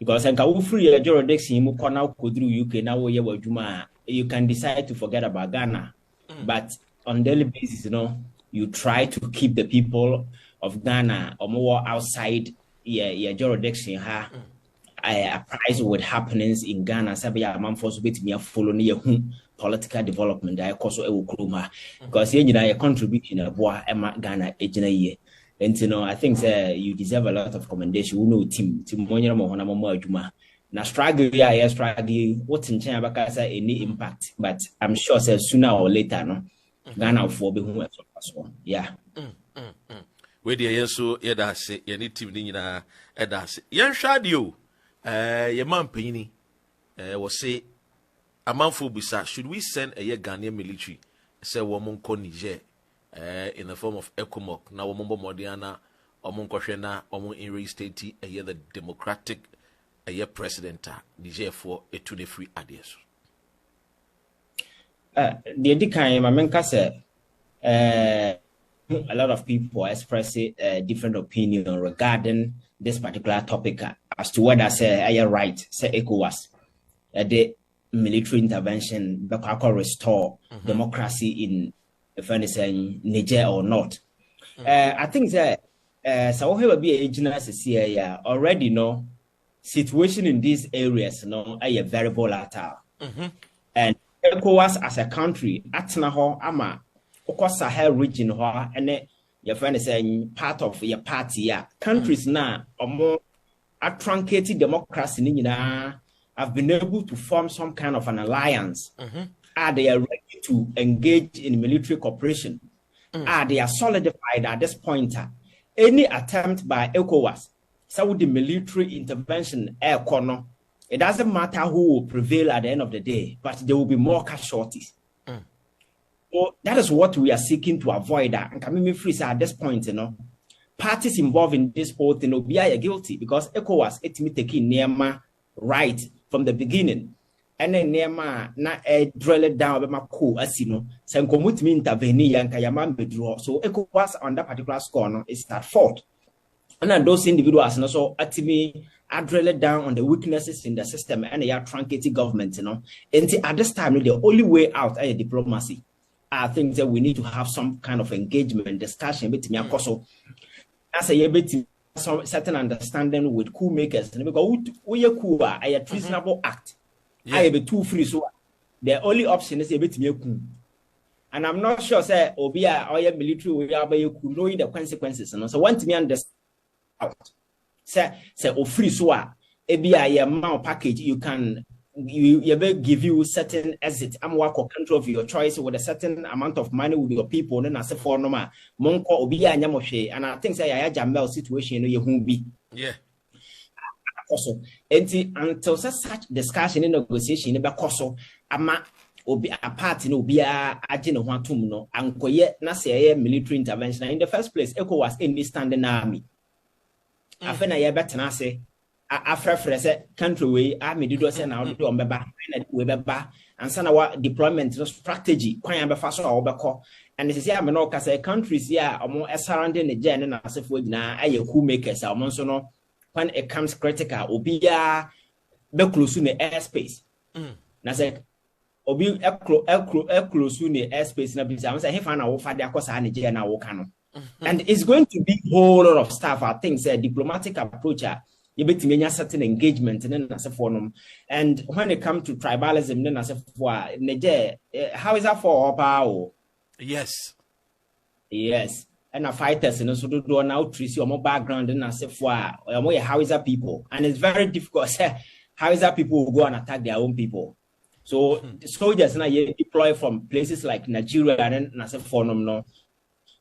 Because enka free jurisdiction mu kona kodru UK na wo ye wadwuma, you can decide to forget about Ghana. But on daily basis, you try to keep the people of Ghana or more outside your jurisdiction. Apprised with happenings in Ghana, Sabia Manfos with me follow near political development. I also because you contribution a boy Ghana age. And I think you deserve a lot of commendation. We know team Monya Mohana Juma. Now struggle, struggle. What's in China any impact, but I'm sure sooner or later, no Ghana for be who yeah. Where the yeso yeda se ye team ni nyina eda se yen hwade o ye man panyini was say amanfo bisa should we send a Ghanaian military say woman ko Niger in the form of ECOWAS na woman modiana omon kohwe na omon in restate the democratic president Niger for a to the free ideas the edikan mamenka say a lot of people express different opinion regarding this particular topic as to whether say right say ECOWAS the military intervention back restore democracy in if anything Niger or not. I think that so we be a agency here already know situation in these areas are very volatile. And ECOWAS as a country atna ho ama Sahel region ho and your friend is saying part of your party countries now or more a truncated democracy have been able to form some kind of an alliance. They are ready to engage in military cooperation. They are solidified at this point. Any attempt by ECOWAS, so the military intervention it doesn't matter who will prevail at the end of the day, but there will be more casualties. So that is what we are seeking to avoid. And coming free at this point, parties involved in this whole thing will be guilty because ECOWAS it taking Nema right from the beginning. And then Nema na drill it down my cool as you know. So commit me intervene and Kayaman withdraw. So ECOWAS on that particular score is at fault. And then those individuals so at me I drill it down on the weaknesses in the system and they are truncated government, And at this time, the only way out is diplomacy. I think that we need to have some kind of engagement, discussion between Yakoso. As a bit some certain understanding with coup makers. Because we are coup, a treasonable act. I be too free. So the only option is a bit me coup. And I'm not sure, say, Obia or your military will be knowing the consequences. So one to me understand say free so a amount package you can you give you certain exit work or control of your choice with a certain amount of money with your people then as a for normal monko obi anyamoshe and I think say I jamel situation you won't be also until such discussion and negotiation be koso ama obi a party no obi a agye ne ho atom no ankoye na say military intervention in the first place ECOWAS in the standing army afena ye betena say afrefre say country we army do say na do ombeba na we beba ansa na wa deployment strategy kwan be fa so a wo beko and this say am no ka say countries here omo surrounding Niger na asefo gina aye coup makers omo so no when it comes critical obia be close to the airspace na say obi close to the airspace na bi say am say hefa na wo fa de akosa Niger na wo ka no and it's going to be a whole lot of stuff. I think a diplomatic approach. You bet me certain engagement and then as a forum. And when it comes to tribalism, then as a for Niger, how is that for power? Yes. And a fighters and also do an outreach or more background and as a for how is that people? And it's very difficult. How is that people who go and attack their own people? So the soldiers now deploy from places like Nigeria and then as a forum no.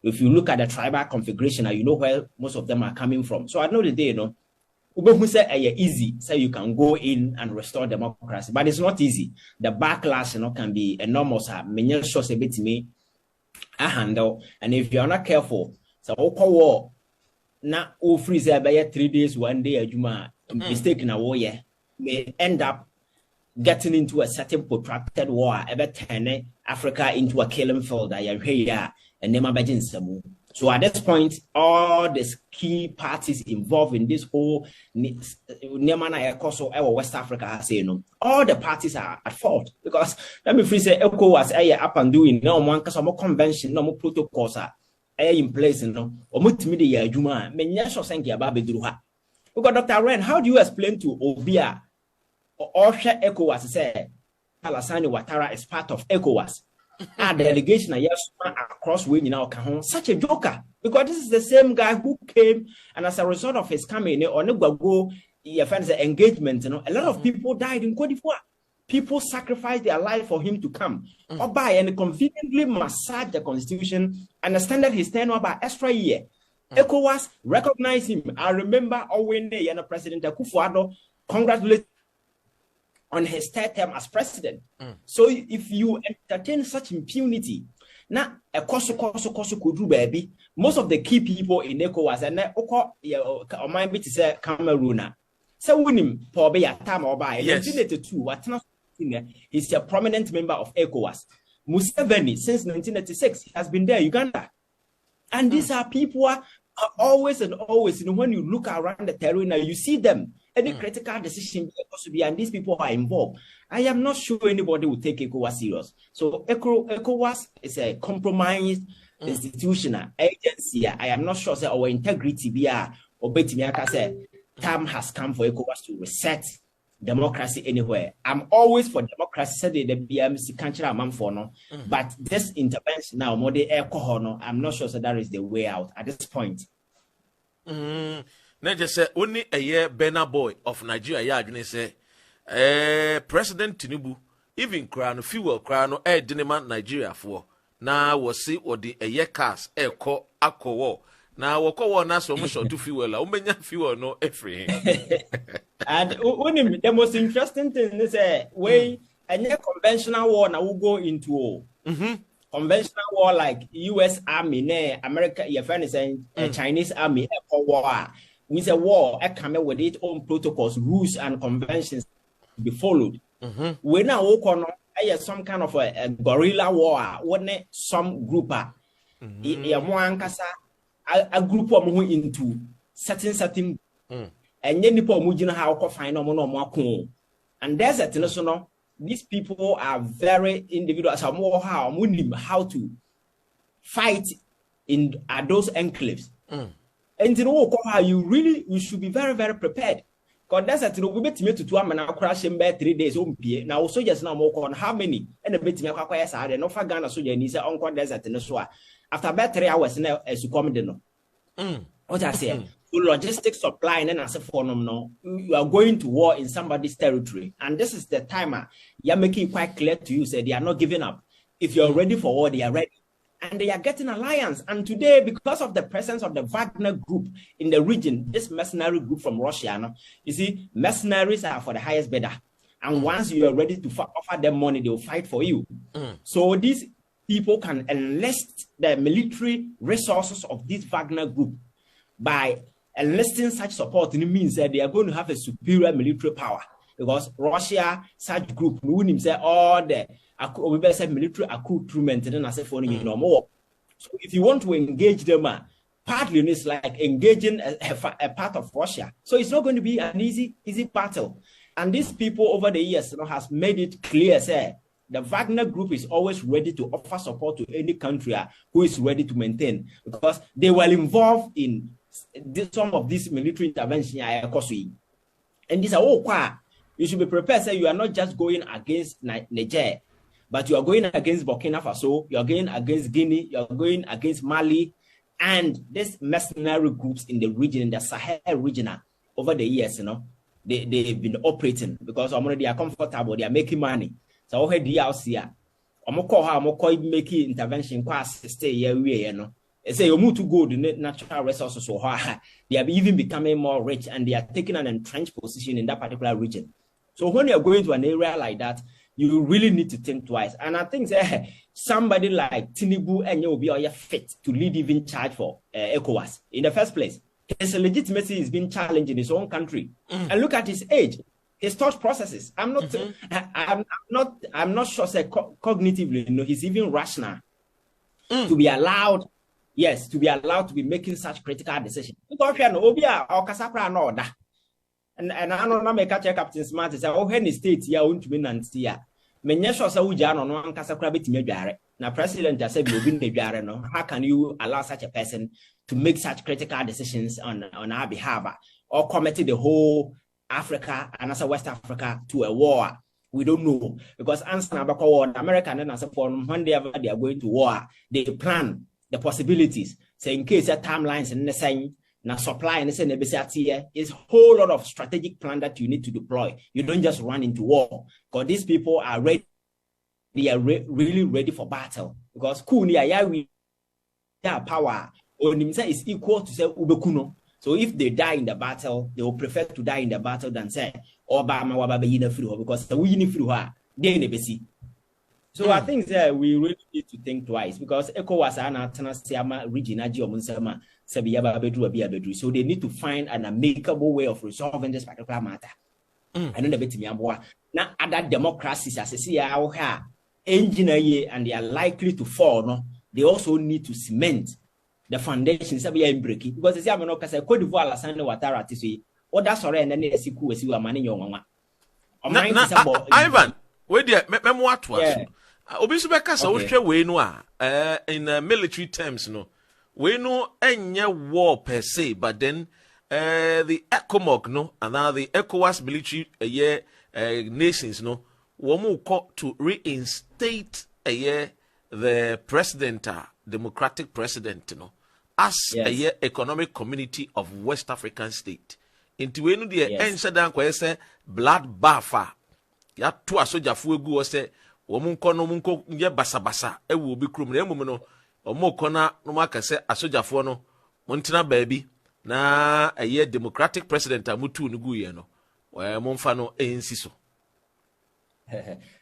If you look at the tribal configuration, you know where most of them are coming from. So I know the day, who say easy, say you can go in and restore democracy, but it's not easy. The backlash, can be enormous. Many shows a bit to me, a handle, and if you are not careful, so war now freeze by 3 days, 1 day, you mistake in a war, may end up getting into a certain protracted war, ever turn Africa into a killing field. I am here. And then my So at this point, all the key parties involved in this whole West Africa has said, all the parties are at fault because let me free say ECOWAS up and doing no one because more convention, no more protocols are in place, or multimedia Juma, because Dr. Ren, how do you explain to Obia or ECOWAS say Alassane Ouattara is part of ECOWAS? A delegation across way such a joker because this is the same guy who came and as a result of his coming on the engagement, a lot of people died in Cote d'Ivoire. People sacrificed their life for him to come. Oba and conveniently massaged the constitution and extended his tenure by extra year. ECOWAS recognized him. I remember when President Akufo-Addo congratulated on his third term as president. So if you entertain such impunity, now a koso could do baby. Most of the key people in ECOWAS and mind me to say Cameroon. So winning for be a time or by 1982, he's a prominent member of ECOWAS. Museveni since 1986 has been there, Uganda. And these are people who are always and always, when you look around the terrain, you see them. Any critical decision and these people are involved. I am not sure anybody will take ECOWAS serious. So ECOWAS is a compromised institutional agency. I am not sure that our integrity be time has come for ECOWAS to reset democracy anywhere. I'm always for democracy. But this intervention now, I'm not sure that that is the way out at this point. Just say only a year Bena boy of Nigeria. Yeah, you say, President Tinubu even crown fuel crown dinema Nigeria for now was see what the a year cast call alcohol. Now we call one as much to fuel. Fuel no every. And the most interesting thing is way a conventional war now will go into conventional war like U.S. Army, America, your friend is saying Chinese Army war. With a war, I come with its own protocols, rules, and conventions to be followed. We now work on some kind of a guerrilla war. When some group a group of into certain and then people mujina how find no. And there's a national. These people are very individual. How to fight in those enclaves. And you should be very, very prepared. Because that's a we bet me to 2 crash in bed 3 days. Now, also just now more on how many and a bit me acquire side and offer Ghana so you say on desert in the soa. After about 3 hours now as you come in. What I say, logistics supply and as a phenomenon, you are going to war in somebody's territory. And this is the timer. You're making it quite clear to you, say they are not giving up. If you're ready for war, they are ready. And they are getting alliance. And today, because of the presence of the Wagner group in the region, this mercenary group from Russia, you see, mercenaries are for the highest bidder. And once you are ready to offer them money, they will fight for you. So these people can enlist the military resources of this Wagner group by enlisting such support. It means that they are going to have a superior military power. Because Russia, such group, all the military accoutrement and I say for more. So if you want to engage them, partly it's like engaging a part of Russia. So it's not going to be an easy battle. And these people over the years has made it clear, say, the Wagner group is always ready to offer support to any country who is ready to maintain, because they were involved in some of this military intervention. And these are you should be prepared. Say you are not just going against Niger, but you are going against Burkina Faso, you are going against Guinea, you are going against Mali, and these mercenary groups in the region, in the Sahel region, over the years, they've been operating because they are comfortable, they are making money. So over the house here, making intervention, stay here, say you move to go the natural resources, so they are even becoming more rich, and they are taking an entrenched position in that particular region. So when you are going to an area like that, you really need to think twice. And I think somebody like Tinubu and you will be fit to lead even charge for ECOWAS in the first place. His legitimacy is being challenged in his own country. And look at his age, his thought processes. I'm not sure say cognitively, he's even rational to be allowed Yes, to be allowed to be making such critical decisions. Because you know, Obia or Casapra no da. And I don't know make Captain Smart say, oh, any state ya won't be Nancy. Menya sure say Uja no one Casapra bit me jare. Now President just said you be jare no. How can you allow such a person to make such critical decisions on our behalf or commit the whole Africa and also West Africa to a war? We don't know, because answer about war, America and as for when they are going to war, they plan the possibilities. So in case there timelines and the same now supply and the is a whole lot of strategic plan that you need to deploy. You don't just run into war, because these people are ready. They are really ready for battle, because we have power is equal to say ubekuno. So if they die in the battle, they will prefer to die in the battle than say Obama wababa yina free because we yini free they never see. So I think that we really need to think twice, because ECOWAS ana tanasiama region aji omunsema sebiyaba bedru abia bedru. So they need to find an amicable way of resolving this particular matter. I know the bit me amboa. Now other democracies as see how engineer and they are likely to fall. No, they also need to cement the foundations of the breaking, because it's a monoca Cote d'Ivoire la Sande Watara to see or that's already and then they see who is you are manning your mama. Ivan, wait there, what was Obisubeka so we know in military terms, no, we know any war per se, but then the ECOMOG, no, and now the ECOWAS military nations, no, one call to reinstate the president, democratic president, no. As a economic community of West African state. Into when the answer down say blood buffer. Ya two soja fuegu say womunko no munko ye basabasa e will be crum no or more corner no maka say a soja for no Montana baby na a year democratic president amutu nugu no where monfano ensiso.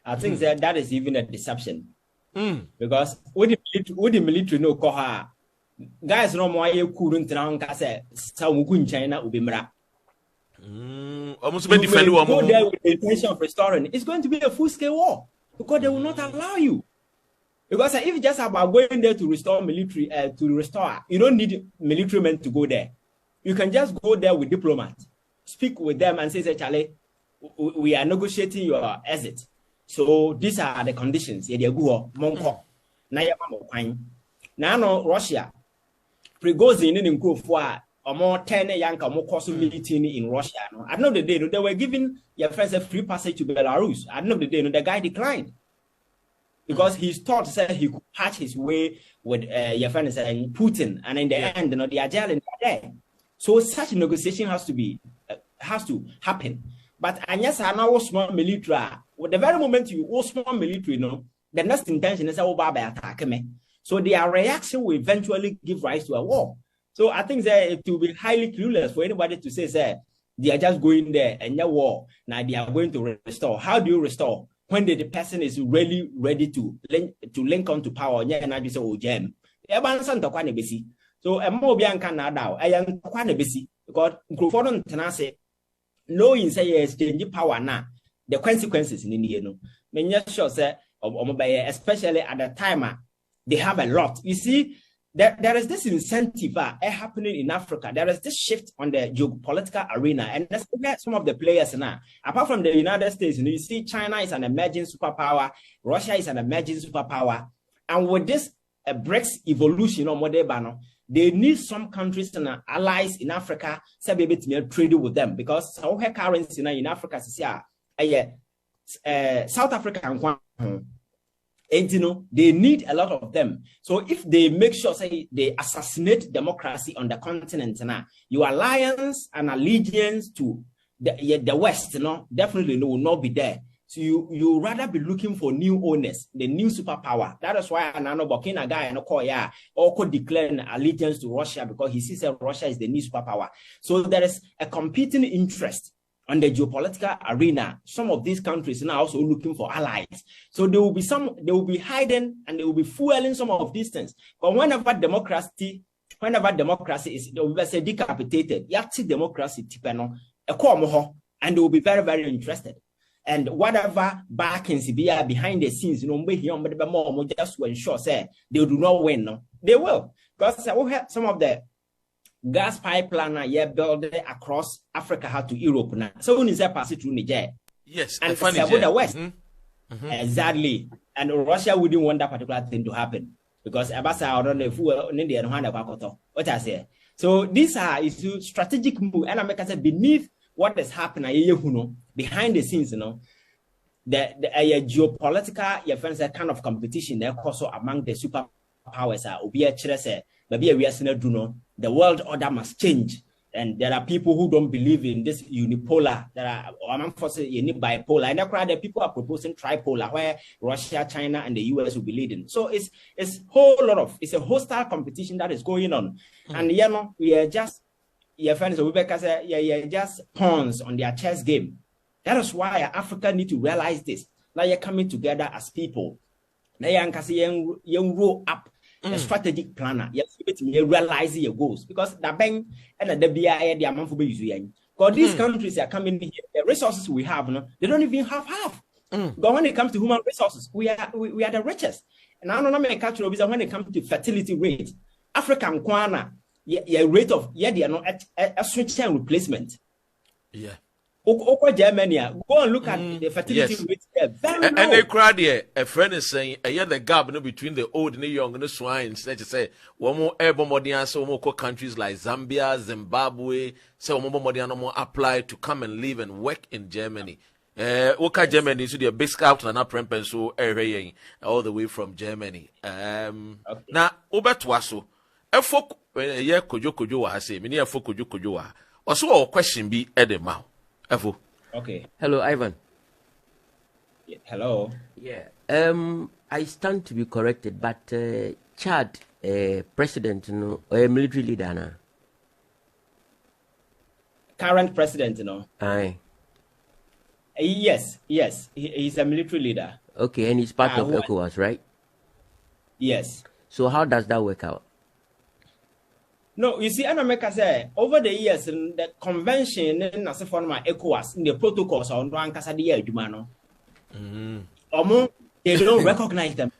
I think that is even a deception. Because would the military no koha guys no more you couldn't run say Samugun China ubimra. Almost be defend go there with the intention of restoring. It's going to be a full-scale war because they will not allow you. Because if you just about going there to restore military, you don't need military men to go there. You can just go there with diplomats, speak with them and say, Charlie, we are negotiating your exit. So these are the conditions. Now, Russia, Prigozhin in Kufwa, or more 10 young meeting in Russia. At the end of the day, they were giving your friends a free passage to Belarus. At the end of the day, the guy declined because he thought that he could patch his way with your friend saying Putin, and in the end, they are jailing there. So such a negotiation has to happen. But yes, I know small military. With the very moment you small military, the next intention is attack me. So their reaction will eventually give rise to a war. So I think that it will be highly clueless for anybody to say they are just going there and the war. Now they are going to restore. How do you restore when the person is really ready to link on to power? And I just say, oh, jam. So a more bianca now, I am quite busy because knowing say exchange power now, the consequences in the sure say especially at the time they have a lot. You see, there is this incentive happening in Africa. There is this shift on the geopolitical arena, and that's some of the players now. Apart from the United States, you see China is an emerging superpower, Russia is an emerging superpower, and with this BRICS evolution or model, they need some countries and allies in Africa to be able to trade with them, because our currency in Africa is South Africa. And they need a lot of them. So if they make sure they assassinate democracy on the continent now, your alliance and allegiance to the West, definitely will not be there. So you rather be looking for new owners, the new superpower. That is why Anano Burkina guy and Okoya also declaring allegiance to Russia, because he sees that Russia is the new superpower. So there is a competing interest on the geopolitical arena. Some of these countries are now also looking for allies. So they will be hiding and they will be fueling some of these things. But whenever democracy is, they will say decapitated, yati democracy tipeno, and they will be very, very interested. and whatever backings be behind the scenes, more just to ensure say they do not win. No, they will, because we have some of the gas pipeline built across Africa to Europe now. So when is that pass it through Niger? Yes, and the West. Exactly, and Russia wouldn't want that particular thing to happen because Abasa I don't know if we in the hand of what I say. So these are strategic move, and I make say beneath what is happening, behind the scenes, the geopolitical kind of competition there also among the superpowers are the world order must change. And there are people who don't believe in this unipolar. There are bipolar, and the people are proposing tripolar, where Russia, China, and the US will be leading. So it's a hostile competition that is going on, and we are just just pawns on their chess game. That is why Africa need to realize this. Now you're coming together as people. Now you roll up a strategic planner. You realize your goals because the bank and the BIA, the amount for using. Because these countries are coming here, the resources we have, they don't even have half. But when it comes to human resources, we are the richest. And I don't know many countries when it comes to fertility rate, African Kwana, rate of a switch and replacement. Yeah. Germany, go and look at the fertility rate there. Very low. And they cried here. A friend is saying, the gap between the old and the young and the swines. Let's say, one more airborne modern, so more countries like Zambia, Zimbabwe, so more modern more apply to come and live and work in Germany. Germany, so the big scout and up so all the way from Germany. Now, over to us, a folk, kojo has say, many a folk kojo. Also, a question be at the mouth. Okay. Hello, Ivan. Yeah, hello. Yeah. I stand to be corrected, but Chad, president, or military leader, now. Current president, Aye. Yes. He's a military leader. Okay, and he's part of ECOWAS, right? Yes. So how does that work out? No, you see, Anameka say over the years in the convention in ECOWAS in the protocols on Rankasadi Jumano. They don't recognize them.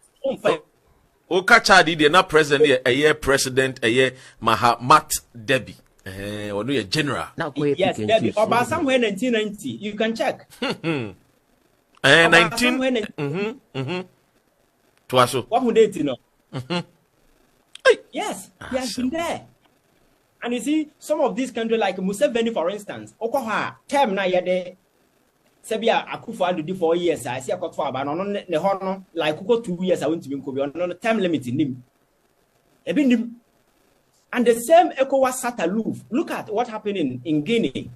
Chadi, they're not president, a year president, a year Mahamat Debbie. Or no, a general. Yes, Debbie. About somewhere in 1990, you can check. 19. Twaso. What would they know? Yes, he has been there. And you see, some of these countries, like Museveni, for instance, Okoha, term na yede, Sebia Akufa do 4 years. I see a cut for about the honor, like 2 years. I went to be on a time limit in him. And the same ECOWAS sat aloof. Look at what happened in Guinea.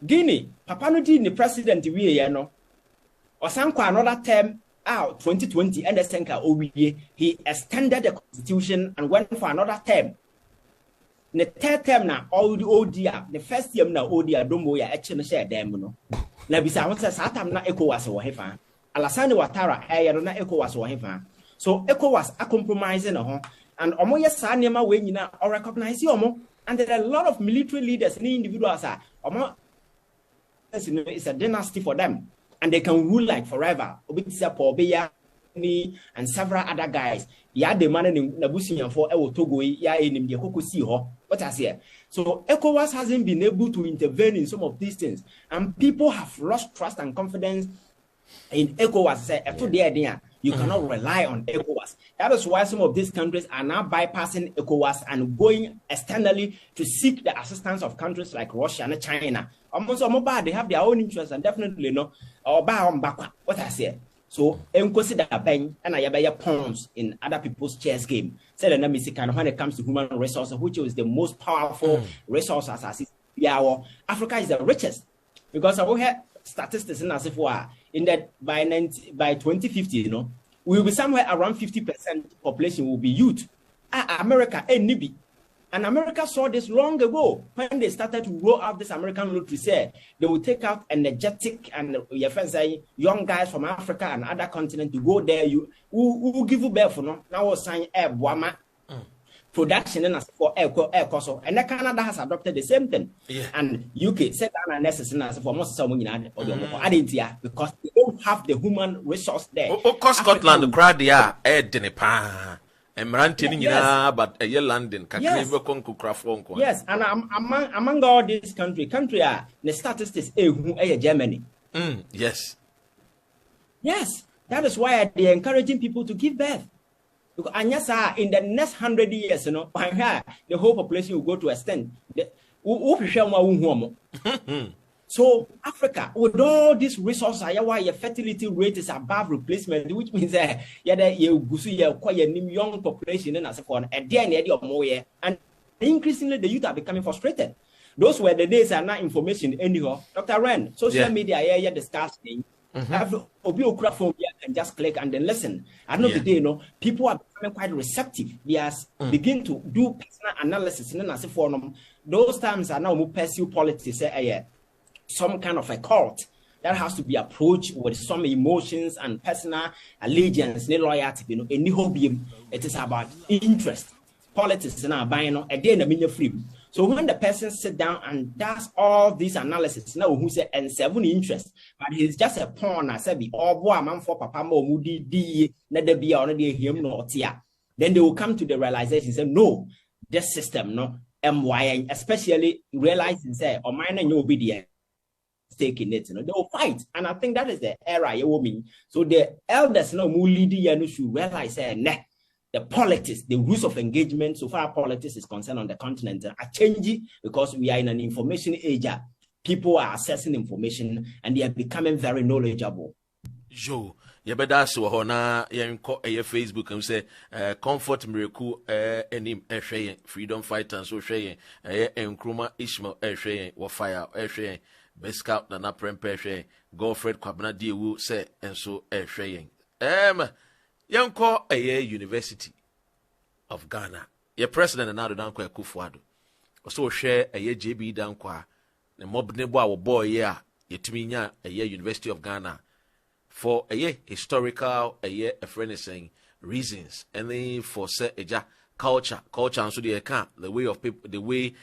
Guinea, Papanudi, the president, or some another term out 2020, and the Senka OBA, he extended the constitution and went for another term. The third term now, all the ODR, the first term now, ODR, don't go actually share them. Now, besides, Satam na ECOWAS or Hefa, Alassane Ouattara, na ECOWAS or Hefa. So ECOWAS are compromising, and Omoya Sanema when or recognize you, and there are a lot of military leaders and individuals are it's a dynasty for them, and they can rule like forever. Obitisa Pobeya and several other guys. Ya the man in Nabusian for Togo, ya in the Kokosi ho. What I say. So ECOWAS hasn't been able to intervene in some of these things, and people have lost trust and confidence in ECOWAS. Say, you cannot rely on ECOWAS. That is why some of these countries are now bypassing ECOWAS and going externally to seek the assistance of countries like Russia and China. They have their own interests and definitely what I say. So, consider bang and I have pawns in other people's chess game. Say the Mexican when it comes to human resources, which is the most powerful resource as Africa is the richest because I will have statistics in that by 2050, we will be somewhere around 50% population will be youth. America ain't nibi. And America saw this long ago when they started to roll out this American lottery. Say they will take out energetic and your friends say young guys from Africa and other continents to go there. You who give you birth for now was sign Buama. production and as for air coso. And Canada has adopted the same thing. Yeah. And UK said unnecessary as for most someone in Adentia because they don't have the human resource there. Scotland crowd ya Denipa. But a year London, yes, and among all these country the statistics Germany. Yes. Yes, that is why they're encouraging people to give birth. Because in the next 100 years, the whole population will go to extent. So Africa, with all these resources, your fertility rate is above replacement, which means young population and increasingly the youth are becoming frustrated. Those were the days are not information anyhow. Dr. Ren, social media discussing. Can just click and then listen. At the end of the day, people are becoming quite receptive. They are begin to do personal analysis. Those times are now more pursue politics. Some kind of a cult that has to be approached with some emotions and personal allegiance, loyalty. It is about interest. Politics now buying at the end of free. So when the person sits down and does all this analysis, now who say and 7 interest, but he's just a pawn. I said, "Oh boy, man for papa mo mudi let there be already him no tia." Then they will come to the realization, say, "No, this system, MY, especially realizing say, or mine and you obedient." Stake in it, they will fight, and I think that is the era you mean. So the elders, who lead should realize, the politics, the rules of engagement, so far politics is concerned on the continent, are changing because we are in an information age. People are accessing information and they are becoming very knowledgeable. Joe, you better so hona yenko Facebook and say comfort miracle freedom fighters so share Nkrumah Ishmael or fire best scout na prempe Godfred Kwabena Diewu say and so Yanko University of Ghana. Your president and now Dankwa Kufuado. Also share a JB Dankwa. The mob nebo boy yeah. Yetiminya a University of Ghana. For a historical a friend is saying reasons. And then for say culture and so the account, the way of people, the way